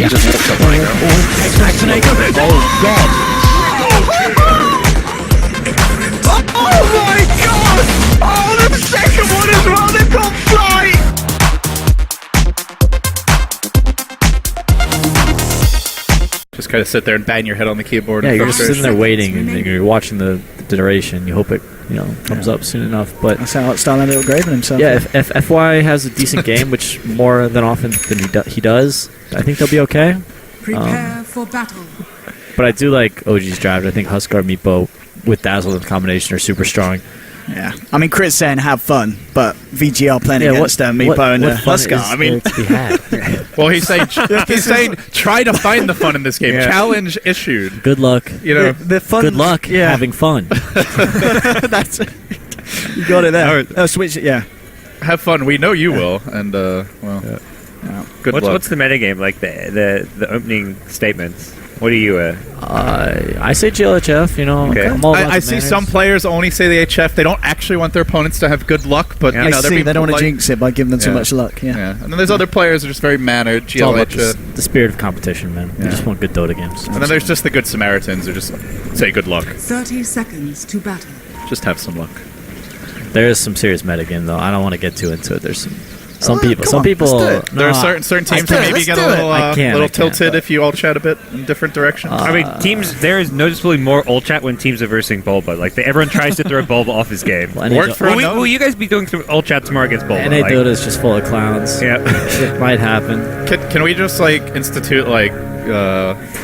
He just walks up right now. Oh god! Oh my god! Oh, the second one as well, they've got flight! Just kind of sit there and bang your head on the keyboard. Yeah, you're just sitting there waiting, and you're watching the duration. You hope it, comes up soon enough. But that's how Starlander will graven himself. Yeah, if FY has a decent game, which more than often than he does, I think they'll be okay. Prepare for battle. But I do like OG's draft. I think Huskar, Meepo with Dazzle in combination are super strong. Yeah, I mean, Chris saying have fun, but VGR playing against Meepo and Huskar. I mean, to be had. Well, he's saying try to find the fun in this game. Yeah. Challenge issued. Good luck. The fun. Good luck having fun. That's it. You got it there. Oh, switch it. Yeah. Have fun. We know you will. And good luck. What's the metagame like? The opening statements. What do you? I say GLHF. Okay. I'm all about I see some players only say the HF. They don't actually want their opponents to have good luck, but they don't want to jinx it by giving them too much luck. Yeah. And then there's other players who are just very mannered. It's all about the spirit of competition, man. We just want good Dota games. And then there's just the good Samaritans who just say good luck. 30 seconds to battle. Just have some luck. There is some serious metagame, though. I don't want to get too into it. There's some people. There are certain teams that maybe get a little tilted if you all chat a bit in different directions. I mean, teams. There is noticeably more ult chat when teams are versing Bulba. Like everyone tries to throw Bulba off his game. Will you guys be doing some ult chat tomorrow against Bulba? NA Dota is just full of clowns. Yeah, it might happen. Can we just institute I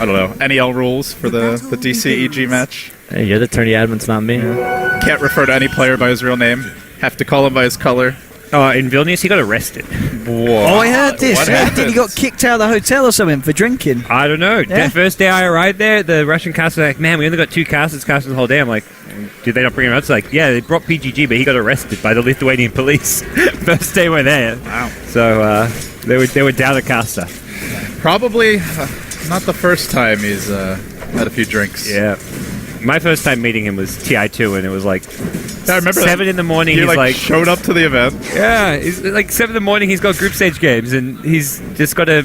don't know, NEL rules for the DC EG match? Hey, you're the tourney admin's not me. Can't refer to any player by his real name. Have to call him by his color. In Vilnius, he got arrested. Whoa. Oh, I heard this. Did he got kicked out of the hotel or something for drinking? I don't know. The first day I arrived there, the Russian cast was like, man, we only got 2 casters casting the whole day. I'm like, did they not bring him out? It's like, yeah, they brought PGG, but he got arrested by the Lithuanian police. First day we're there. Wow. So they were down a caster. Probably not the first time he's had a few drinks. Yeah. My first time meeting him was TI2, and it was like I remember 7 in the morning. He like showed up to the event. Yeah, he's like 7 in the morning. He's got group stage games, and he's just got a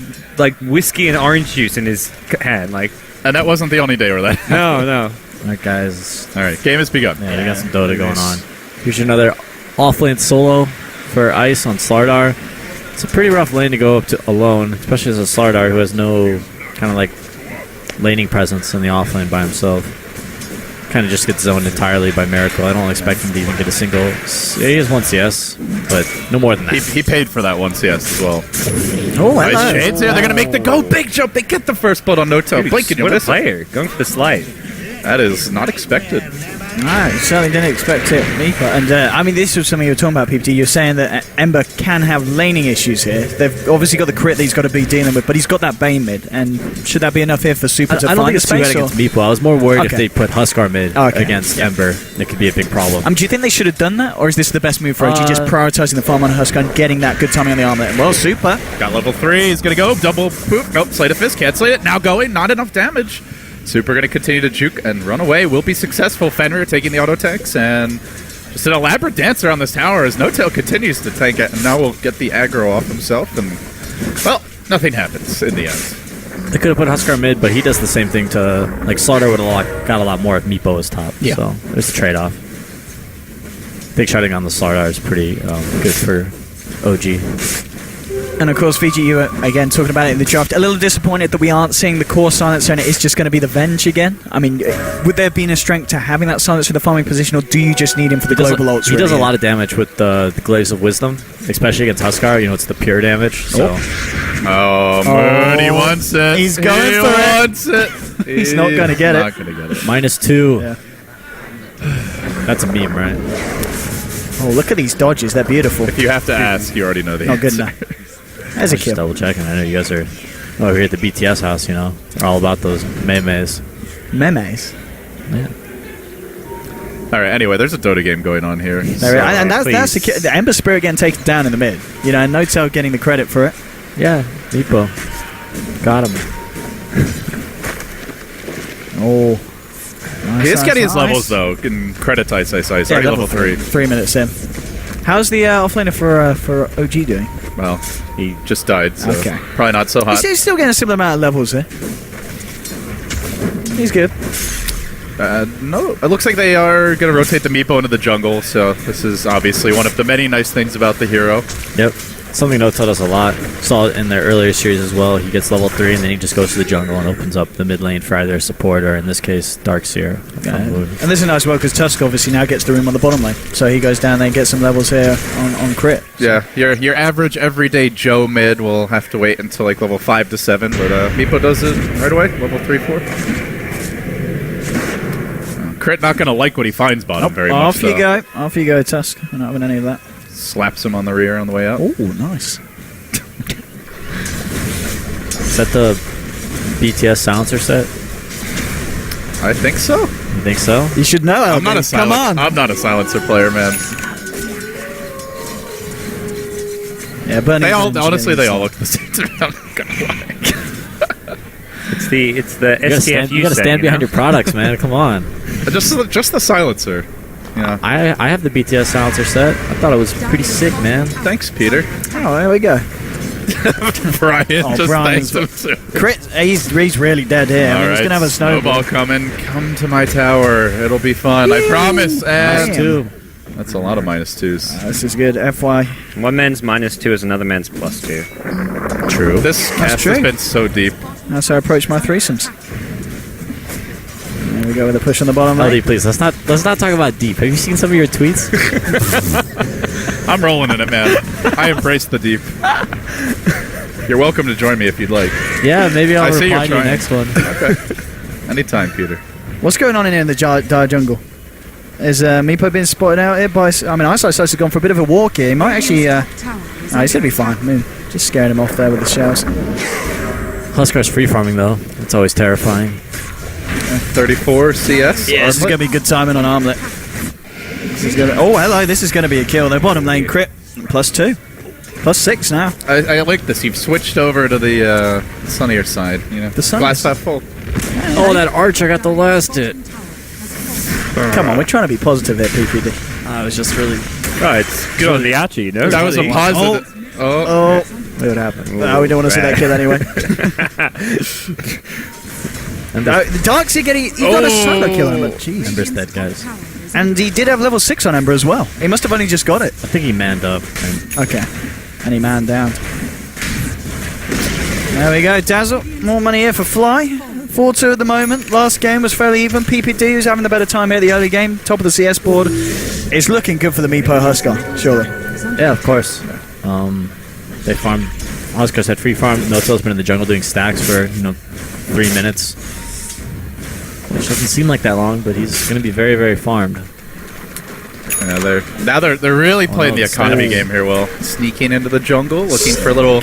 whiskey and orange juice in his hand. And that wasn't the only day where that. No. All right, guys. All right, game has begun. Yeah, you got some Dota going on. Here's another off-lane solo for Ice on Slardar. It's a pretty rough lane to go up to alone, especially as a Slardar who has no kind of laning presence in the off lane by himself. Kind of just gets zoned entirely by Miracle. I don't expect him to even get a single. He has 1 CS, but no more than that. He paid for that 1 CS as well. Oh, nice shades. Yeah, they're gonna make the go big jump. They get the first blood on Noto. What a player going for the slide. That is not expected. No, certainly didn't expect it, Meepo. And I mean, this was something you were talking about, PPT. You're saying that Ember can have laning issues here. They've obviously got the crit that he's got to be dealing with, but he's got that Bane mid. And should that be enough here for Super to find I don't think it's too bad against Meepo. I was more worried if they put Huskar mid against Ember. It could be a big problem. Do you think they should have done that, or is this the best move for OG, just prioritizing the farm on Huskar and getting that good timing on the armor? Well, Super got level 3. He's gonna go double poop. Nope, Slate of Fist can't slate it. Now going, not enough damage. Super going to continue to juke and run away. Will be successful. Fenrir taking the auto tanks, and just an elaborate dance around this tower as Notail continues to tank it, and now will get the aggro off himself, and, well, nothing happens in the end. They could have put Huskar mid, but he does the same thing to, Slaughter would have got a lot more if Meepo was top. Yeah. So there's a trade-off. Big shotting on the Slardar is pretty good for OG. And of course, Vici, you were again talking about it in the draft. A little disappointed that we aren't seeing the core silencer and it is just going to be the Venge again. I mean, would there be a strength to having that silencer in the farming position, or do you just need him for the global ults? He does a lot of damage with the Glaives of Wisdom, especially against Huskar. It's the pure damage. So. Moody wants it. He's going for it. He's not going to get it. -2. Yeah. That's a meme, right? Oh, look at these dodges. They're beautiful. If you have to ask, you already know the answer. Good enough. As a kid. Just double checking. I know you guys are over here at the BTS house, They're all about those memes. Memes? Yeah. All right, anyway, there's a Dota game going on here. And that's the Ember Spirit getting taken down in the mid. And Notail getting the credit for it. Yeah, Meepo. Got him. Oh. He is getting his levels, though. Can credit Ice. Already level 3. 3 minutes in. How's the offlaner for OG doing? Well, he just died, so Okay. probably not so hot. He's still getting a similar amount of levels here. He's good. No, it looks like they are going to rotate the Meepo into the jungle, so this is obviously one of the many nice things about the hero. Yep. Something Note taught us a lot. Saw it in their earlier series as well. He gets level 3 and then he just goes to the jungle and opens up the mid lane for either support or, in this case, Darkseer. And this is nice as well because Tusk obviously now gets the room on the bottom lane. So he goes down there and gets some levels here on crit. Yeah, your average everyday Joe mid will have to wait until like level 5 to 7, but Meepo does it right away, level 3, 4. Crit not going to like what he finds bottom very much. Off you go. Off you go, Tusk. I'm not having any of that. Slaps him on the rear on the way out. Oh, nice. Is that the BTS silencer set? I think so. You think so? You should know. I'm not a Come on. I'm not a silencer player, man. Yeah, Burning They all Winds honestly getting they all some- look the same to me. I'm not gonna lie. It's the You gotta STFU stand, you gotta set, stand you know? behind your products, man. Come on. Just the silencer. Yeah. I have the BTS silencer set. I thought it was pretty sick, man. Thanks, Peter. Oh, there we go. Brian just Brian's- thanks him too. Crit. He's really dead here. I mean, he's Alright, gonna have a snowball. coming. Come to my tower. It'll be fun. I promise. And Damn. that's a lot of -2s. This is good. FY. One man's -2 is another man's +2. True. This cast true. has been so deep. That's how I approach my threesomes. There we go with a push on the bottom lane. LD, please, let's not talk about deep. Have you seen some of your tweets? I'm rolling in it, man. I embrace the deep. You're welcome to join me if you'd like. Yeah, maybe I'll I see reply you're to your trying. next one. Anytime, Peter. What's going on in here in the dire jungle? Is Meepo being spotted out here by... I mean, Eyesight has gone for a bit of a walk here. He might actually... Tower is he's going to be fine. I mean, just scaring him off there with the shells. Huskar's free farming though. It's always terrifying. 34 CS. Yeah, this is going to be good timing on Armlet. This is gonna, oh, hello. This is going to be a kill. Their bottom lane crit. +2. +6 now. I like this. You've switched over to the sunnier side. You know, The sun glass is- half full. Oh, that archer got the last hit. Come on, we're trying to be positive here, PPD. I was just really... Oh, it's good on the Archie, you know? That was a positive. Oh, Oh, look what happened. No, we don't want to see that kill anyway. And No, the Darkseer getting... He got a solo kill on him. Jeez. Ember's dead, guys. And he did have level 6 on Ember as well. He must have only just got it. I think he manned up. And Okay. And he man down. There we go, Dazzle. More money here for Fly. 4-2 at the moment. Last game was fairly even. PPD who's having a better time here the early game. Top of the CS board. It's looking good for the Meepo Huskar, surely. yeah, of course. They farmed... Huskar's had free farm. Notel's been in the jungle doing stacks for, 3 minutes. Which doesn't seem like that long, but he's going to be very, very farmed. yeah, they're really playing the it's economy so- game here. Well, sneaking into the jungle, looking for a little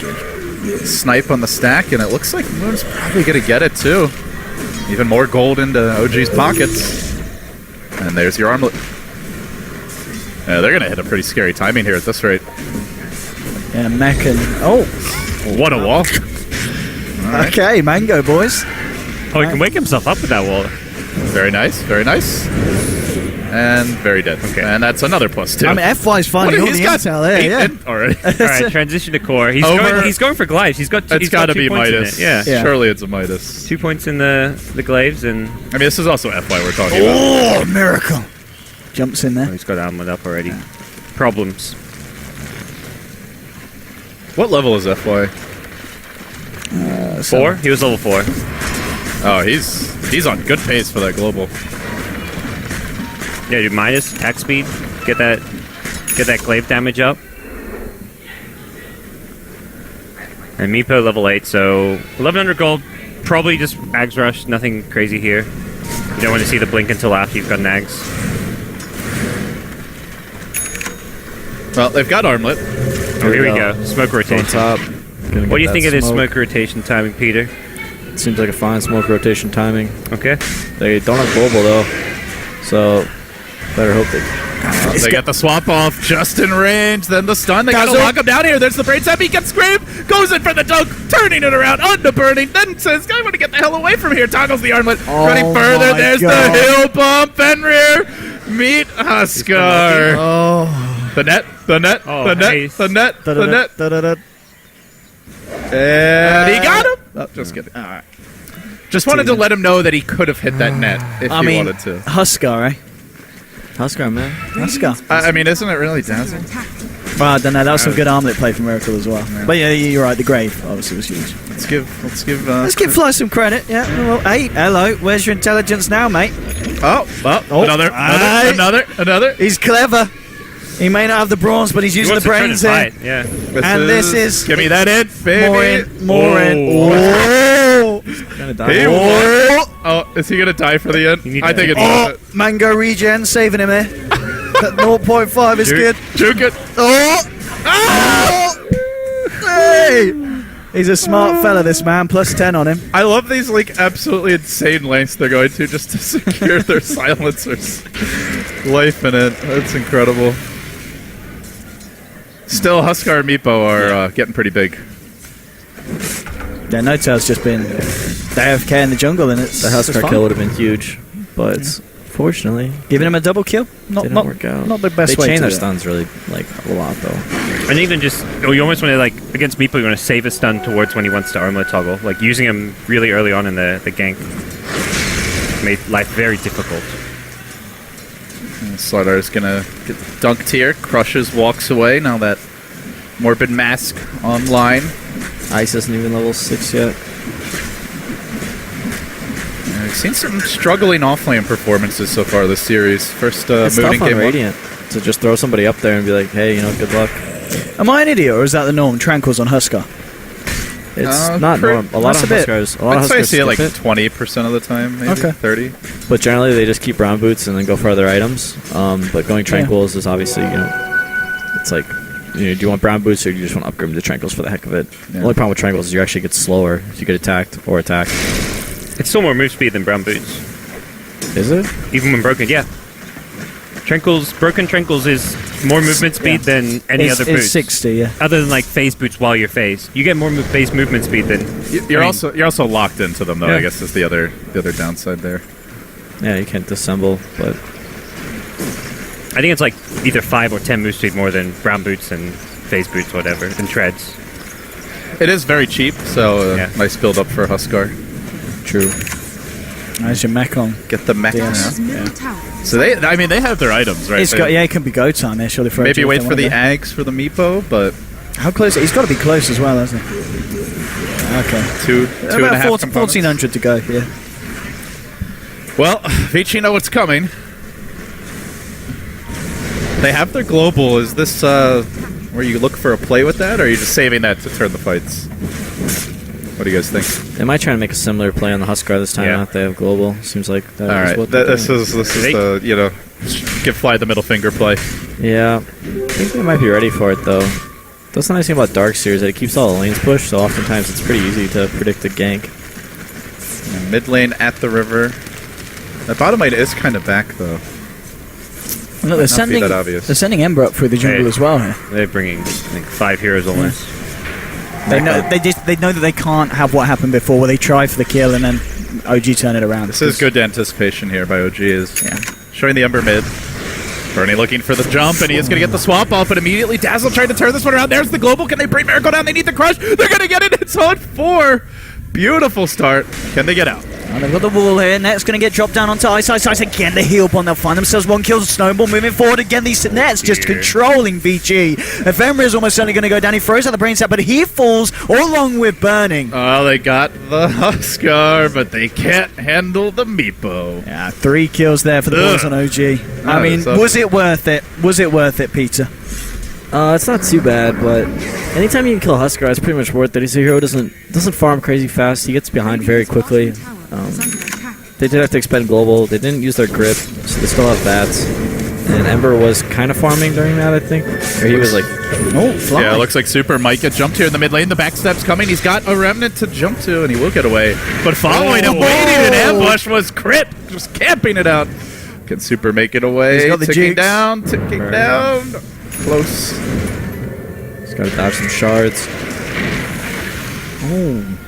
snipe on the stack, and it looks like Moon's probably gonna get it too. Even more gold into OG's pockets, and there's your armlet. Yeah, they're gonna hit a pretty scary timing here at this rate. Yeah, Mech and... Oh, What a wall! okay, Mango boys. Oh, he can wake himself up with that wall. Very nice, very nice, and very dead. Okay, and that's another +2. I mean, FY's finding all the intel there, 8 yeah. in already. All right, transition to core. He's Over- going for glaives. He's got It's got to 2 be points in Midas. it. Yeah. Yeah. Surely it's a Midas. 2 points in the glaives, and I mean, this is also FY we're talking about. Oh, miracle. Jumps in oh, there. he's got armlet up already. Problems. What level is FY? 4? He was level 4. Oh, he's on good pace for that global. Yeah, dude, minus attack speed. Get that glaive damage up. And Meepo level 8, so 1100 gold. Probably just Ags Rush, nothing crazy here. You don't want to see the blink until after you've got an Ags. Well, they've got armlet. Oh, here we go. Smoke rotation. top. What do you think of this smoke rotation timing, Peter? Seems like a fine smoke rotation timing. Okay. They don't have global though, so better hope they... They get the swap off just in range, then the stun. They gotta Dazzle. lock him down here. There's the brain zap. He gets screamed, goes in for the dunk, turning it around onto burning, then says, I want to get the hell away from here. Toggles the armlet, running further. my There's God. the hill bump and rear. Meet Huskar. Oh. The net, the net, Oh, the net, nice. the net, the net. Da-da-da. And he got him. Oh, just kidding. All right. Just wanted to let him know that he could have hit that net if I he mean, wanted to. Huskar, eh? Huskar, man. Huskar. I mean, isn't it really dazzling? Well, I don't know. That was some good armlet play from Miracle as well. But yeah, you're right. The grave obviously was huge. Let's give. Let's give Fly some credit. Yeah. Well, hey, hello. Where's your intelligence now, mate? Another. He's clever. He may not have the brawns, but he's He using the wants to try to brains fight, here. Yeah. This is- Give me that in, baby. More in. Oh. Gonna die. He won. Oh, is he gonna die for the end? You need I to- think it's Oh, Mango regen saving him there. That 0.5 is good. Juke it. Oh. Hey. He's a smart fella, this man. Plus 10 on him. I love these like absolutely insane lengths they're going to just to secure their silencers. Life in it. That's incredible. Still, Huskar and Meepo are getting pretty big. Yeah, No-Tail's just been AFK in the jungle, and it's The Huskar fun. kill would have been huge, but fortunately, Giving him a double kill? didn't work out. Not the best they way chain to their do it. stuns really like a lot though. And even just, you almost want to, like, against Meepo, you want to save a stun towards when he wants to armor toggle. Like, using him really early on in the gank made life very difficult. Slardar is gonna get dunked here. Crushes, walks away. Now that Morbid Mask online. Ice isn't even level 6 yet. I've seen some struggling offlane performances so far this series. First It's Mooning tough on game. Radiant to just throw somebody up there and be like, hey, good luck. Am I an idiot, or is that the norm? Tranquils on Huskar. It's not normal. A lot of that's a bit- Huskars, a lot I'd of say I Huskars see it like skip it, 20% of the time, maybe Okay. 30. but generally they just keep brown boots and then go for other items. But going Tranquils is obviously, it's like, do you want brown boots or do you just want to upgrade to Tranquils for the heck of it? The only problem with Tranquils is you actually get slower if you get attacked or attacked. It's still more move speed than brown boots. Is it? Even when broken, yeah. Broken Tranquils is more movement speed than any other boots. It's 60, yeah. Other than like phase boots while you're phased. You get more base movement speed than... You're I mean- also locked into them though. Yeah. I guess is the other downside there. Yeah, you can't disassemble, but I think it's like either 5 or 10 move speed more than brown boots and phase boots, whatever, and treads. It is very cheap, so Yeah. nice build up for Huskar. true. There's your mech on. Get the mech Yes. now. Middle tower. So they have their items, right? It's got, yeah, it can be go time there, surely. For Maybe OG if wait they for the want to Ags for the Meepo, but go. How close? He's got to be close as well, hasn't he? Okay. two and a About half components. 1,400 to go, yeah. Well, Vici know what's coming. They have their global. Is this where you look for a play with that, or are you just saving that to turn the fights? What do you guys think? They might try to make a similar play on the Huskar this time. Yeah. Now that they have global. Seems like that All is right, what they're this doing. is the give Fly the middle finger play. Yeah, I think they might be ready for it though. That's the nice thing about Dark Series, that it keeps all the lanes pushed, so oftentimes it's pretty easy to predict a gank. And mid lane at the river. That bottom lane is kind of back though. Look, they're sending Ember up through the jungle Hey. as well here. They're bringing, I think, 5 heroes almost. They know that they can't have what happened before, where they try for the kill and then OG turn it around. This is good anticipation here by OG. Is Yeah. showing the Ember mid. Bernie looking for the jump, and he is going to get the swap off, but immediately Dazzle trying to turn this one around. There's the global. Can they bring Miracle down? They need the crush. They're going to get it. It's on 4. Beautiful start. Can they get out? And they've got the wall here. Net's going to get dropped down onto Ice again. The heal bomb. They'll find themselves one kill. Snowball moving forward again. These Nets just controlling Vici. Ephemera is almost certainly going to go down. He throws out the brain set, but he falls along with Burning. Oh, they got the Huskar, but they can't handle the Meepo. Yeah, 3 kills there for the boys on OG. I mean, was it worth it? Was it worth it, Peter? It's not too bad, but anytime you can kill Huskar, it's pretty much worth it. He's a hero doesn't farm crazy fast. He gets behind very quickly. They did have to expend global. They didn't use their grip, so they still have bats. And Ember was kind of farming during that, I think. Or he was like, fly. Yeah, it looks like Super might get jumped here in the mid lane. The backstep's coming. He's got a remnant to jump to, and he will get away. But following and waiting in ambush was Crit, just camping it out. Can Super make it away? He's got the ticking jigs. down, ticking down. Close. he's got to dodge some shards. Oh,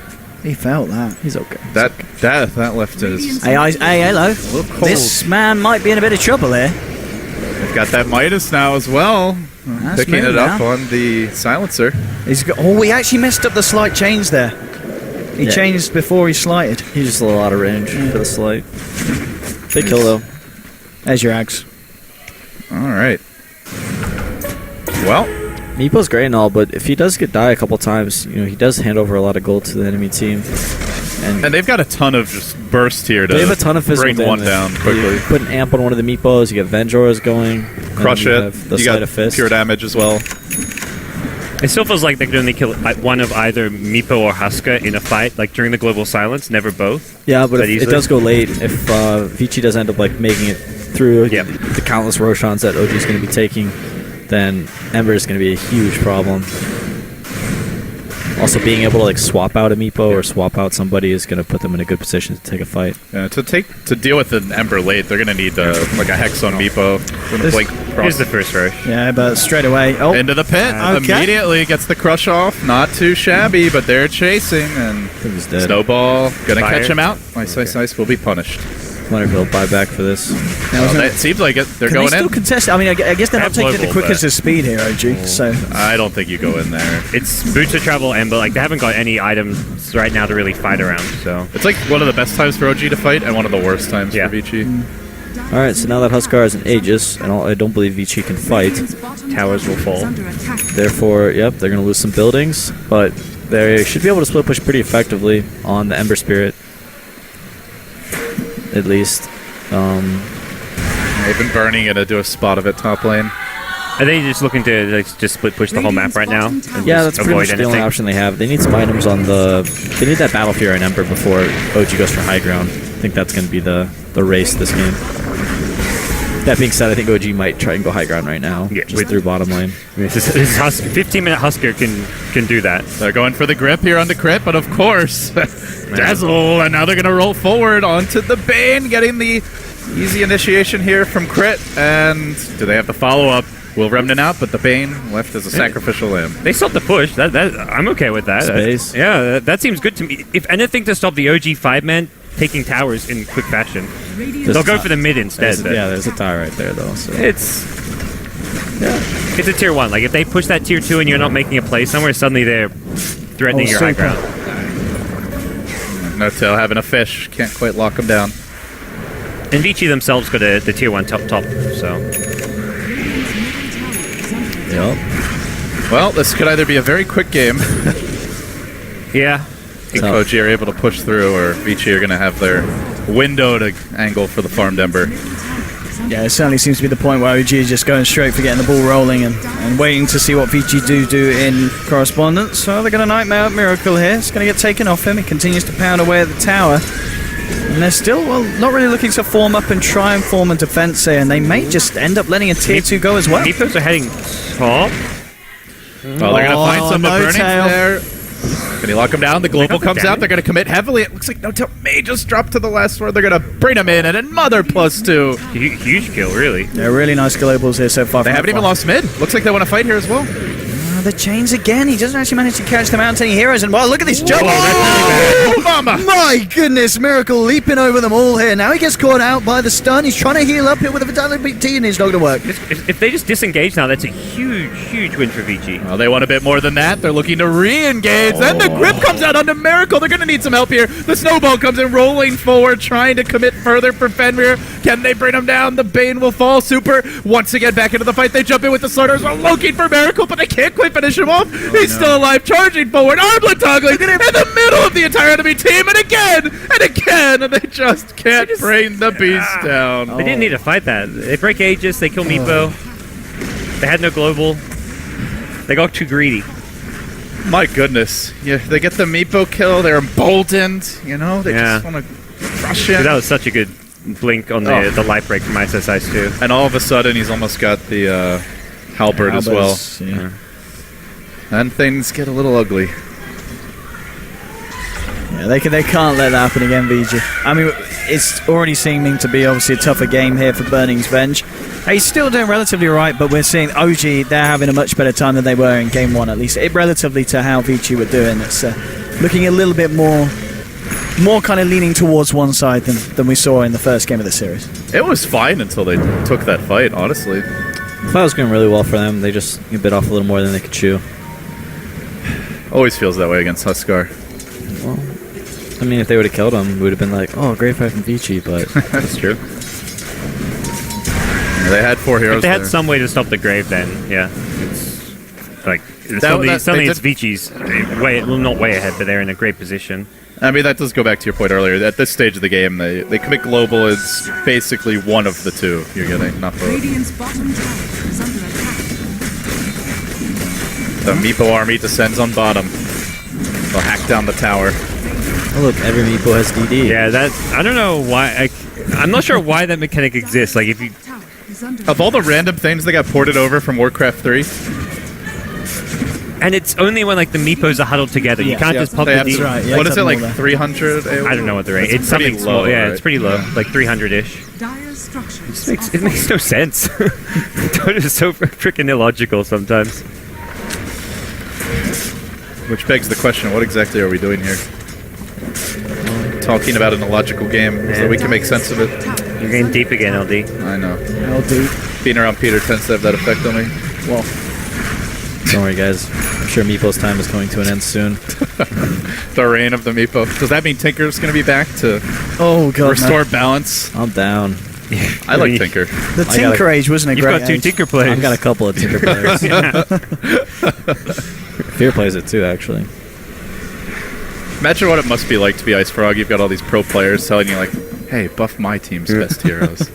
he felt that. He's okay. That left is. Hey, hello. Cold. This man might be in a bit of trouble here. They've got that Midas now as well. That's Picking smooth it up now. on the silencer. He's got, oh, he actually messed up the slight change there. He Yeah. changed before he slighted. He's just a little out of range for the slight. Big kill though. There's your Ags. All right. Well, Meepo's great and all, but if he does get die a couple times, he does hand over a lot of gold to the enemy team. and they've got a ton of just burst here to They have a ton of physical bring one damage. down quickly. You put an amp on one of the Meepos, you get Venjoras going. Crush and it. You have the You Sleight got of Fist. pure damage as well. It still feels like they could only kill one of either Meepo or Husker in a fight, like during the global silence, never both. Yeah, but that it easily? does go late. If Vici does end up making it through Yep. the countless Roshans that OG is going to be taking, then Ember is going to be a huge problem. Also, being able to swap out a Meepo or swap out somebody is going to put them in a good position to take a fight. To deal with an Ember late, they're gonna need a Hex on Meepo. This- Here's the first rush. Yeah, but straight away. Oh, Into the pit. Okay. Immediately gets the crush off. Not too shabby, but they're chasing and I think he's dead. Snowball gonna Fire. catch him out. Nice. Will be punished. Wonder if he'll buy back for this. It seems like it. They're can going they still in. contest? I mean, I guess they're not They have taking it the global, quickest but- of speed here, OG. So I don't think you go in there. It's Boots to travel Ember. Like, they haven't got any items right now to really fight around, so. It's like one of the best times for OG to fight and one of the worst times Yeah. for Vici. Alright, so now that Huskar is an Aegis, and I don't believe Vici can fight, Towers will fall. therefore, yep, they're going to lose some buildings, but they should be able to split push pretty effectively on the Ember Spirit. At least. They've been burning it to do a spot of it top lane. Are they just looking to just split push the whole map right now? Yeah, that's pretty avoid much the only anything. option they have. They need some items on the... They need that Battle Fury on Ember before OG goes for high ground. I think that's going to be the race this game. That being said, I think OG might try and go high ground right now, Yeah, just with- through bottom lane. This 15-minute Husker can do that. They're going for the grip here on the crit, but of course, Dazzle, and now they're going to roll forward onto the Bane, getting the easy initiation here from crit, and do they have the follow-up? Will Remnant out, but the Bane left as a sacrificial lamb. They stopped the push. That I'm okay with that. Space. That seems good to me. If anything, to stop the OG 5-man taking towers in quick fashion. They'll go for the mid instead. but There's a tower right there, though. So. It's a tier 1. Like, if they push that tier 2 and you're not making a play somewhere, suddenly they're threatening your high super. ground. No tail having a fish, can't quite lock him down. And Vici themselves got the tier 1 top, so. Yep. Well, this could either be a very quick game, Yeah. if OG are able to push through, or Vici are going to have their window to angle for the farmed Ember. yeah, it certainly seems to be the point where OG is just going straight for getting the ball rolling and waiting to see what Vici do in correspondence. So they're going to Nightmare Miracle here. It's going to get taken off him. He continues to pound away at the tower. And they're still, not really looking to form up and try and form a defense here. And they may just end up letting a tier 2 go as well. Meepos are heading top. Well, they're going to find some no burning tail. there. Can he lock him down? The global got the comes out. damage. They're going to commit heavily. It looks like No Tail may just drop to the last word. They're going to bring him in, and another +2. Huge kill, really. They're really nice globals here so far. They from haven't the even front. lost mid. Looks like they want to fight here as well. The chains again. He doesn't actually manage to catch them out any heroes. And wow, look at this jump. Oh, mama! My goodness, Miracle leaping over them all here. Now he gets caught out by the stun. He's trying to heal up here with a Vitality T, and it's not going to work. If they just disengage now, that's a huge win for Vici. Well, they want a bit more than that. They're looking to re-engage. Then the grip comes out onto Miracle. They're going to need some help here. The snowball comes in rolling forward, trying to commit further for Fenrir. Can they bring him down? The Bane will fall. Super once again back into the fight. They jump in with the Slaughter as well, looking for Miracle, but they can't quite finish him off. He's still alive, charging forward, armlet toggling in the middle of the entire enemy team, and again, and they just can't bring the beast down. They didn't need to fight that. They break Aegis, they kill Meepo. They had no global. They got too greedy. My goodness. Yeah, they get the Meepo kill, they're emboldened, they Yeah. just want to crush him. That was such a good blink on the light break from ISS too. And all of a sudden, he's almost got the halberd as well. Yeah. And things get a little ugly. Yeah, they can't let that happen again, VG. I mean, it's already seeming to be obviously a tougher game here for Burning's Venge. He's still doing relatively right, but we're seeing OG, they're having a much better time than they were in Game 1, at least. Relatively to how Vici were doing. It's looking a little bit more kind of leaning towards one side than we saw in the first game of the series. It was fine until they took that fight, honestly. I thought it was going really well for them. They just bit off a little more than they could chew. Always feels that way against Huskar. Well, I mean, if they would have killed him, we would have been like, oh, great fight from Vici, but... That's true. They had 4 heroes If they had there. some way to stop the grave, then yeah, it's like suddenly it's Vici's not way ahead, but they're in a great position. I mean, that does go back to your point earlier. At this stage of the game, they commit global is basically one of the two you're getting, not both. Radiant's bottom tower is under attack. The Meepo army descends on bottom. They'll hack down the tower. Oh, look, every Meepo has DD. Yeah, I don't know why. I'm not sure why that mechanic exists. Like, if you Tower is under Of all the random things that got ported over from Warcraft 3, and it's only when like the Meepos are huddled together. You can't just pop they the have D. to- right, yeah, what is it's it, up like more there. 300 AoE? I don't know what the rate. It's pretty something small. low, Yeah, right? it's pretty low, like 300-ish. dire structures. It makes no sense. Dota is so freaking illogical sometimes. Which begs the question, what exactly are we doing here? Talking about an illogical game so that we can make sense of it. You're getting deep again, LD. I know. LD. Being around Peter tends to have that effect on me. Well, Don't worry, guys. I'm sure Meepo's time is coming to an end soon. The reign of the Meepo. Does that mean Tinker's going to be back to oh god, restore balance? I'm down. I like Tinker. the Tinker age wasn't a You've great got 2 age. Tinker players. I've got a couple of Tinker players. Fear plays it too, actually. Imagine what it must be like to be Ice Frog. You've got all these pro players telling you, like, hey, buff my team's best heroes.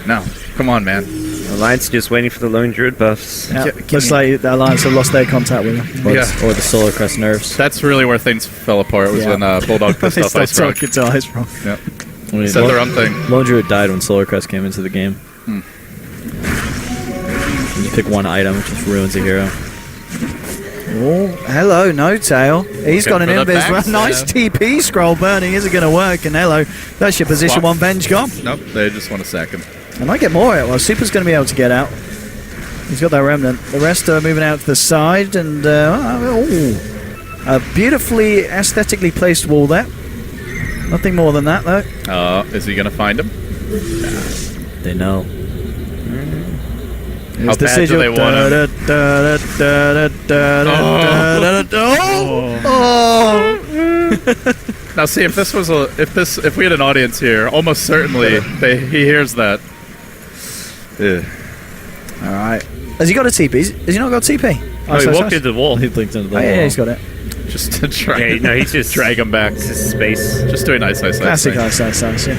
No, come on, man. Alliance just waiting for the lone druid buffs. Yeah, Give looks me- like the Alliance have lost their contact with him. Or, Yeah. or the Solar Crest nerfs. That's really where things fell apart, was Yeah. when Bulldog pissed They off Ice stopped Frog. talking to Ice Frog. Yep. I mean, Said their own thing. Lone Druid died when Solar Crest came into the game. You just pick one item, it just ruins a hero. Oh, hello, No Tail. He's got an for the invis. backs, Nice yeah. TP scroll burning. Is it going to work? And hello, that's your position Swap. 1 Venge gone. Nope, they just want to sack him. I might get more out. Well, Super's going to be able to get out. He's got that remnant. The rest are moving out to the side, and a beautifully aesthetically placed wall there. Nothing more than that, though. Is he going to find him? They know. How Here's the bad do sigil. they want him? Oh! Now, see, if we had an audience here, almost certainly he hears that. Ugh. All right. Has he got a TP? Has he not got TP? Oh, he walked into the wall. He blinked into the Oh, wall. yeah, he's got it. Just to try. Yeah, no, he's just drag him back. It's his space. Just doing ice. Classic Ice, yeah.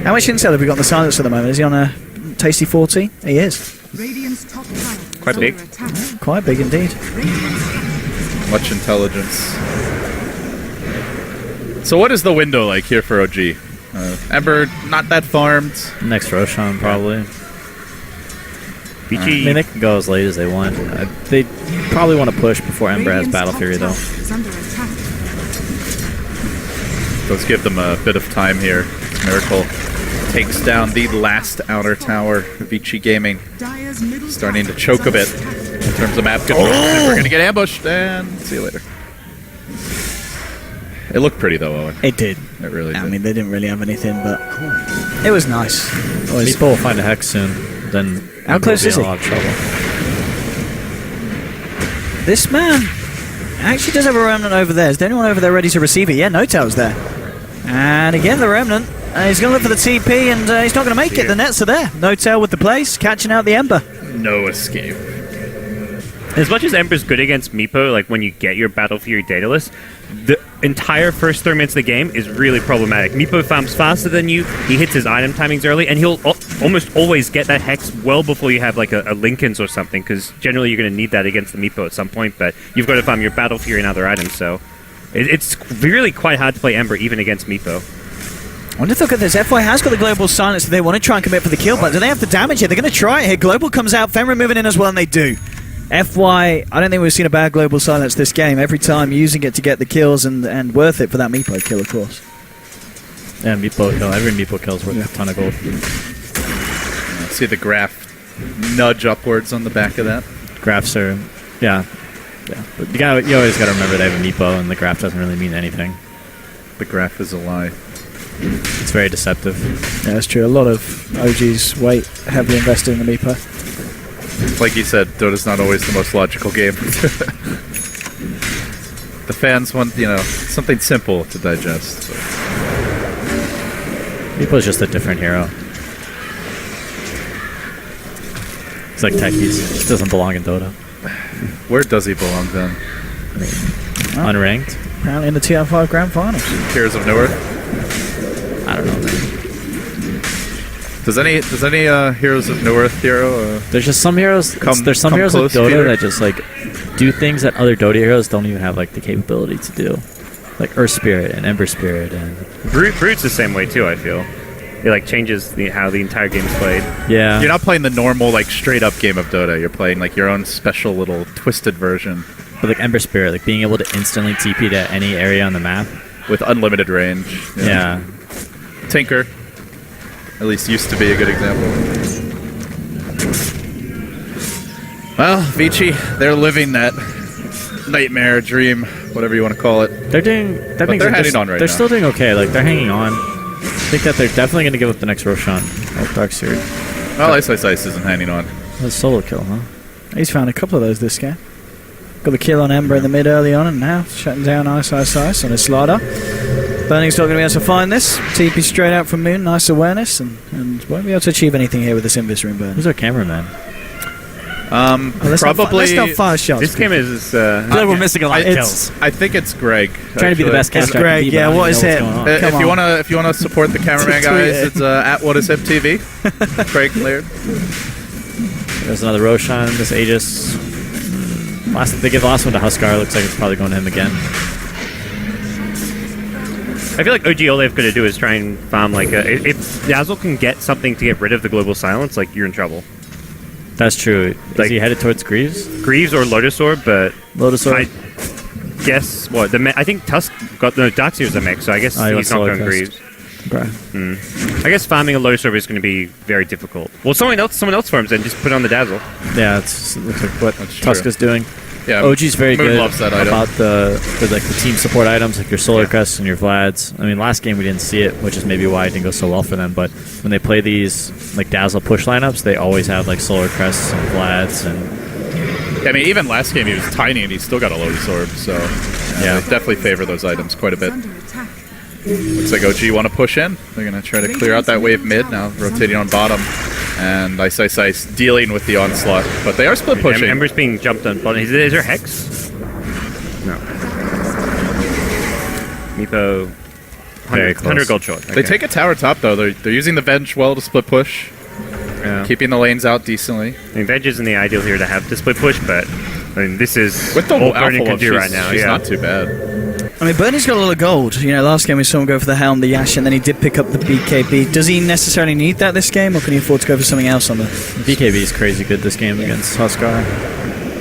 How much intel have we got on the silence at the moment? Is he on a tasty 40? He is. Radiant's top tower Quite is big. under attack. Quite big indeed. Much intelligence. So what is the window like here for OG? Ember, not that farmed. Next Roshan, probably. Vici. I mean, they can go as late as they want. They probably want to push before Ember has Radiant's Battle top Fury, tower though. is under attack. Let's give them a bit of time here. Miracle takes down the last outer tower. Vici Gaming Dire's middle starting to tower choke a is bit under attack. in terms of map control. We're going to get ambushed, and see you later. It looked pretty, though, Owen. It did. It really did. I mean, they didn't really have anything, but it was nice. Meepo will find a Hex soon. Then How Ember close will be is in he? a lot of trouble. This man actually does have a remnant over there. Is there anyone over there ready to receive it? Yeah, No Tail's there. And again, the remnant. He's going to look for the TP, and he's not going to make it. The nets are there. No Tail with the place, catching out the Ember. No escape. As much as Ember's good against Meepo, like when you get your Battle Fury Daedalus, the entire first 3 minutes of the game is really problematic. Meepo farms faster than you, he hits his item timings early, and he'll almost always get that Hex well before you have like a Lincoln's or something, because generally you're going to need that against the Meepo at some point, but you've got to farm your Battle Fury and other items, so it's really quite hard to play Ember even against Meepo. I wonder if look at this. FY has got the global silence. They want to try and commit for the kill, but do they have the damage here? They're going to try it here. Global comes out. Fenrir moving in as well, and they do. FY, I don't think we've seen a bad global silence this game. Every time using it to get the kills and worth it for that Meepo kill, of course. Yeah, Meepo kill. Every Meepo kill is worth a ton of gold. See the graph nudge upwards on the back of that. Graphs are, yeah. But you always got to remember they have a Meepo, and the graph doesn't really mean anything. The graph is a lie. It's very deceptive. Yeah, that's true. A lot of OG's weight heavily invested in the Meepo. Like you said, Dota's not always the most logical game. The fans want, something simple to digest. Meepo's just a different hero. He's like techies. He doesn't belong in Dota. Where does he belong then? Unranked? Apparently in the TR5 Grand Finals. Heroes of Newerth? I don't know, man. Does any Heroes of Newerth hero? There's just some heroes. There's some come heroes of close, Dota Peter? that just like do things that other Dota heroes don't even have like the capability to do, like Earth Spirit and Ember Spirit and Brute's the same way too. I feel it like changes how the entire game's played. yeah. You're not playing the normal like straight up game of Dota. You're playing like your own special little twisted version But like Ember Spirit, like being able to instantly TP to any area on the map. with unlimited range. Yeah. Tinker, at least used to be a good example. Well, Vici, they're living that nightmare, dream, whatever you want to call it. They're doing. That means they're hanging on right They're now. still doing okay. Like they're hanging on. I think that they're definitely going to give up the next Roshan. Oh, Darkseer. Well, Ice isn't hanging on. That's a solo kill, huh? He's found a couple of those this game. Got the kill on Ember in the mid early on, and now shutting down Ice on his slider. Burning's not going to be able to find this. TP straight out from Moon, nice awareness, and won't be able to achieve anything here with this Invis room burn. Who's our cameraman? Let's Probably. not fire shots. This game is. I feel like we're missing a lot of kills. I think it's Greg. Trying to be the best It's caster I can Greg, be, but yeah, I don't what even is know it? what's going on. Come If you wanna support the cameraman, Tweet guys, it. it's at What Is Hip TV. Craig Laird. There's another Roshan. This Aegis. They give the last one to Huskar. Looks like it's probably going to him again. I feel like OG all they've got to do is try and farm like if Dazzle can get something to get rid of the global silence, like you're in trouble. That's true. Is Like- he headed towards Greaves? Greaves or Lotus Orb, but Lotus Orb? I guess what I think Tusk got Darkseer's a mech, so I guess Oh, he wants he's not Solar going Crest. Greaves. Okay. I guess farming a Lotus Orb is going to be very difficult. Well, someone else farms and just put on the Dazzle. Yeah, it looks like what That's Tusk true. is doing. Yeah, OG's very Moon good loves that item. about the team support items like your Solar Crests and your Vlads. I mean, last game we didn't see it, which is maybe why it didn't go so well for them. But when they play these like Dazzle push lineups, they always have like Solar Crests and Vlads and I mean, even last game he was tiny and he still got a Lotus Orb, so Yeah. they definitely favor those items quite a bit. Under attack. Looks like OG want to push in. They're going to try to clear out that wave mid now, rotating on bottom. And Ice dealing with the onslaught. But they are split pushing. Ember's being jumped on bottom. Is there Hex? No. Meepo. Very close. 100 gold short. They take a tower top, though. They're using the Venge well to split push. Yeah. Keeping the lanes out decently. I mean, Veg isn't the ideal here to have to split push, but I mean, this is With the all alpha Burning can wolf, do she's, right now. she's Yeah. not too bad. I mean, Bernie's got a lot of gold. You know, last game we saw him go for the Helm, the Yash, and then he did pick up the BKB. Does he necessarily need that this game, or can he afford to go for something else on the... BKB is crazy good this game against Huskar.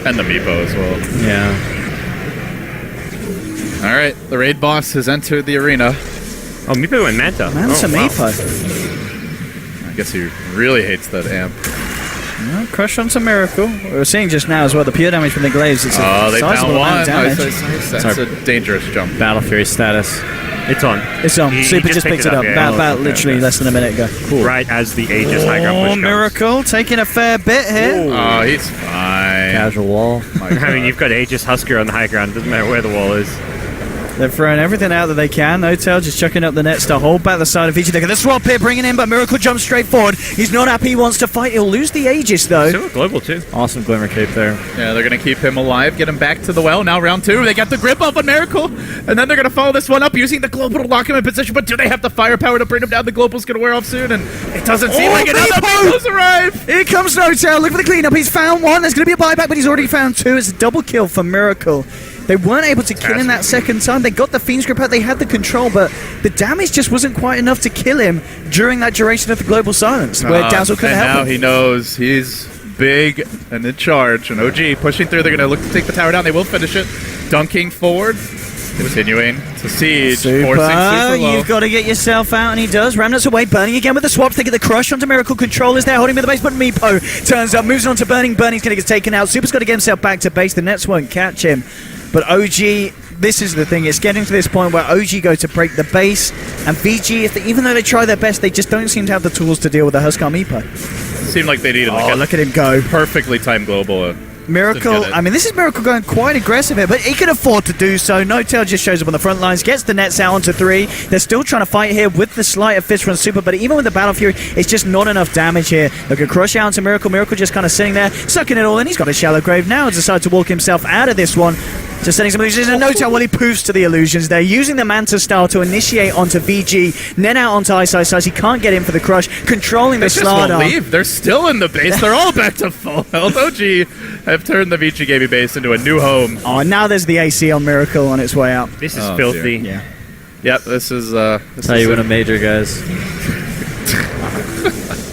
And the Meepo as well. Yeah. All right, the raid boss has entered the arena. Oh, Meepo and Manta. Manta oh, wow. Meepo. I guess he really hates that amp. Well, crush on some Miracle. We were seeing just now as well, the pure damage from the Glaives. It's a They sizable found amount one. of damage. That's a dangerous jump. Battle Fury status. It's on. It's on. He Super just picked it up. yeah. About okay, literally okay. less than a minute ago. Cool. Right as the Aegis high ground push Oh, comes. Miracle taking a fair bit here. Oh, he's fine. Casual wall. My I mean, God. you've got Aegis Husker on the high ground. Doesn't matter where the wall is. They're throwing everything out that they can. No-Tail just chucking up the nets to hold back the side of Vici. They got the swap here bringing in, but Miracle jumps straight forward. He's not happy. He wants to fight. He'll lose the Aegis, though. So global too. Awesome Glimmer Cape there. Yeah, they're going to keep him alive, get him back to the well. Now round two, they got the grip up on Miracle, and then they're going to follow this one up using the global to lock him in position, but do they have the firepower to bring him down? The global's going to wear off soon, and it doesn't seem like it. Now the Meepos arrive! Here comes No-Tail. Look for the cleanup. He's found one. There's going to be a buyback, but he's already found two. It's a double kill for Miracle. They weren't able to kill him that second time. They got the Fiend's Grip out. They had the control, but the damage just wasn't quite enough to kill him during that duration of the Global Silence, where Dazzle couldn't and help now him. he knows he's big and in charge, and OG pushing through. They're going to look to take the tower down. They will finish it. Dunking forward. Continuing to siege, forcing super low. You've got to get yourself out, and he does. Remnants away, Burning again with the swaps. They get the crush onto Miracle. Control is there, holding him in the base, but Meepo turns up, moves on to Burning. Burning's going to get taken out. Super's got to get himself back to base. The Nets won't catch him. But OG this is the thing. It's getting to this point where OG go to break the base, and VG, even though they try their best, they just don't seem to have the tools to deal with the Huskar Meepo. Seemed like they needed like a Look at him go. perfectly timed global. Miracle, Didn't get it. I mean, this is Miracle going quite aggressive here, but he can afford to do so. No Tail just shows up on the front lines, gets the nets out onto 3. They're still trying to fight here with the Sleight of Fist from Super, but even with the Battle Fury, it's just not enough damage here. Look at Crush out onto Miracle. Miracle just kind of sitting there, sucking it all in. He's got a Shallow Grave now. He's decided to walk himself out of this one. Just setting some illusions, and No Tail while he poofs to the illusions. They're using the Manta style to initiate onto VG, then out onto Ice. He can't get in for the crush, controlling the They just won't Slardar. leave. They're still in the base. They're all back to full health. OG have turned the Vici Gaming base into a new home. Oh, now there's the AC on Miracle on its way out. This is Oh, filthy. Yeah. Yep, this is That's how you win a major, guys.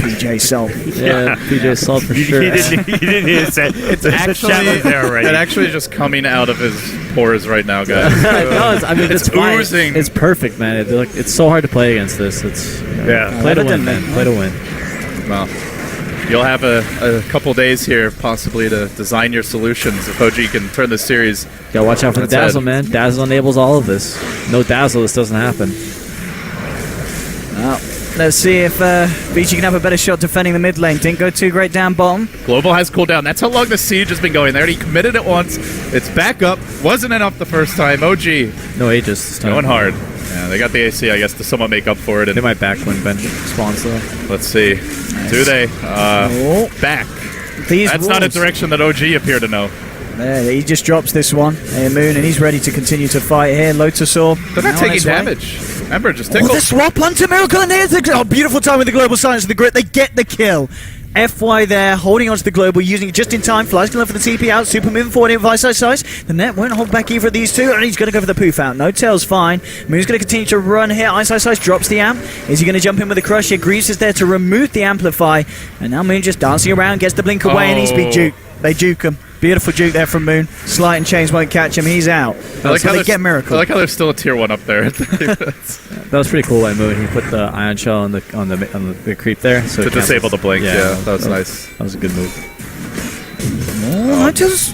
PJ Soul. Yeah, PJ Salt for sure. You didn't need to say it's actually there already. It actually is just coming out of his pores right now, guys. No, it's fine. oozing. It's perfect, man. It's so hard to play against this. It's play to win, man. Play to win. Well, you'll have a couple days here possibly to design your solutions if OG can turn this series. Gotta watch out for the That's Dazzle, it. man. Dazzle enables all of this. No Dazzle, this doesn't happen. Well, let's see if Vici can have a better shot defending the mid lane. Didn't go too great down bottom. Global has cooled down. That's how long the siege has been going. They already committed it once. It's back up. Wasn't enough the first time. OG No Aegis this time. going hard. Yeah, they got the AC, I guess, to somewhat make up for it. They And might back when Ben spawns, though. let's see. Do they? Back. These That's not a walls. direction that OG appear to know. There, he just drops this one. Moon, and he's ready to continue to fight here. Lotus Orb. They're now not on taking its way. damage. Ember just Oh, tickled. the swap onto Miracle, and here's the beautiful time with the Global Silence of the Grit. They get the kill. FY there, holding onto the Global, using it just in time. Flies going to look for the TP out. Super moving forward in Vice Size. The net won't hold back either of these two, and he's going to go for the poof out. No Tail's fine. Moon's going to continue to run here. Ice drops the amp. Is he going to jump in with the crush here? Greaves is there to remove the amplify. And now Moon just dancing around, gets the blink away, and he's being juked. They juke him. Beautiful juke there from Moon. Slight and Chains won't catch him. He's out. So they there's- get Miracle. I like how there's still a tier 1 up there. That was pretty cool by Moon. He put the Ion Shell on the creep there. So to it cancels. disable the blink. Yeah, that was nice. That was a good move.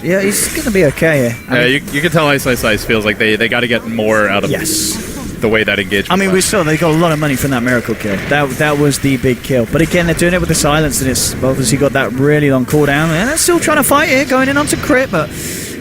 Yeah, he's going to be okay here. Yeah, you can tell Ice feels like they got to get more out of the way that engagement. I mean, we went. saw they got a lot of money from that Miracle kill. That was the big kill. But again, they're doing it with the silence, and it's obviously got that really long cooldown. And they're still trying to fight here, going in onto crit, but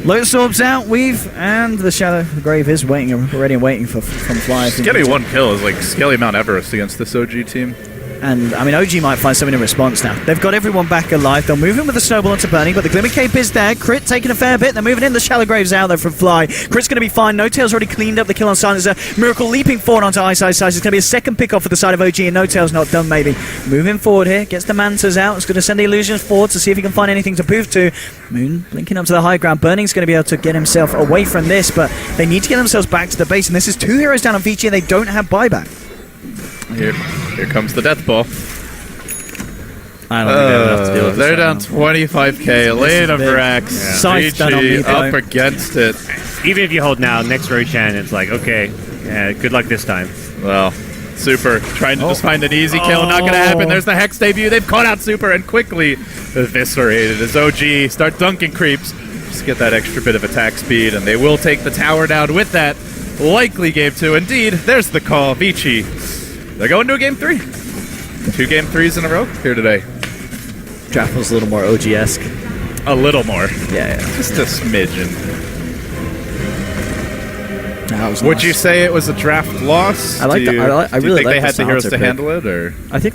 Lotus Orb's out, Weave, and the Shadow Grave is waiting already, waiting for from Fly. Getting 1 kill is like scaling Mount Everest against this OG team. And, I mean, OG might find something in response now. They've got everyone back alive. They'll move in with the Snowball onto Burning, but the Glimmer Cape is there. Crit taking a fair bit. They're moving in. The Shallow Grave's out there from Fly. Crit's going to be fine. No Tail's already cleaned up the kill on Silencer. Miracle leaping forward onto Ice. It's going to be a second pick off for the side of OG, and No Tail's not done, maybe. Moving forward here. Gets the Mantas out. It's going to send the Illusions forward to see if he can find anything to poof to. Moon blinking up to the high ground. Burning's going to be able to get himself away from this, but they need to get themselves back to the base, and this is 2 heroes down on Vici, and they don't have buyback. Here comes the death ball. I don't think they have enough to deal with this They're right down now. 25k. Lane of big. Rex. Scythe done on Vici Meepo. up against it. Even if you hold now, next Roshan, it's like, okay, good luck this time. Well, Super trying to just find an easy kill. Not going to happen. There's the Hex debut. They've caught out Super and quickly eviscerated as OG start dunking creeps. Just get that extra bit of attack speed, and they will take the tower down with that. Likely game 2. Indeed, there's the call. Vici. They're going to a game 3. 2 game 3s in a row here today. Draft was a little more OG-esque. A little more. Yeah. Just a smidgen. That was Would nice. you say it was a draft loss? I like Do the- you- I do you really think like they the had the heroes silencer to pick. handle it, or I think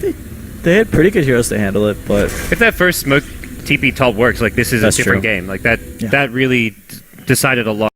they had pretty good heroes to handle it, but If that first smoke TP top works, like this is That's a different true. game. Like that really decided a lot.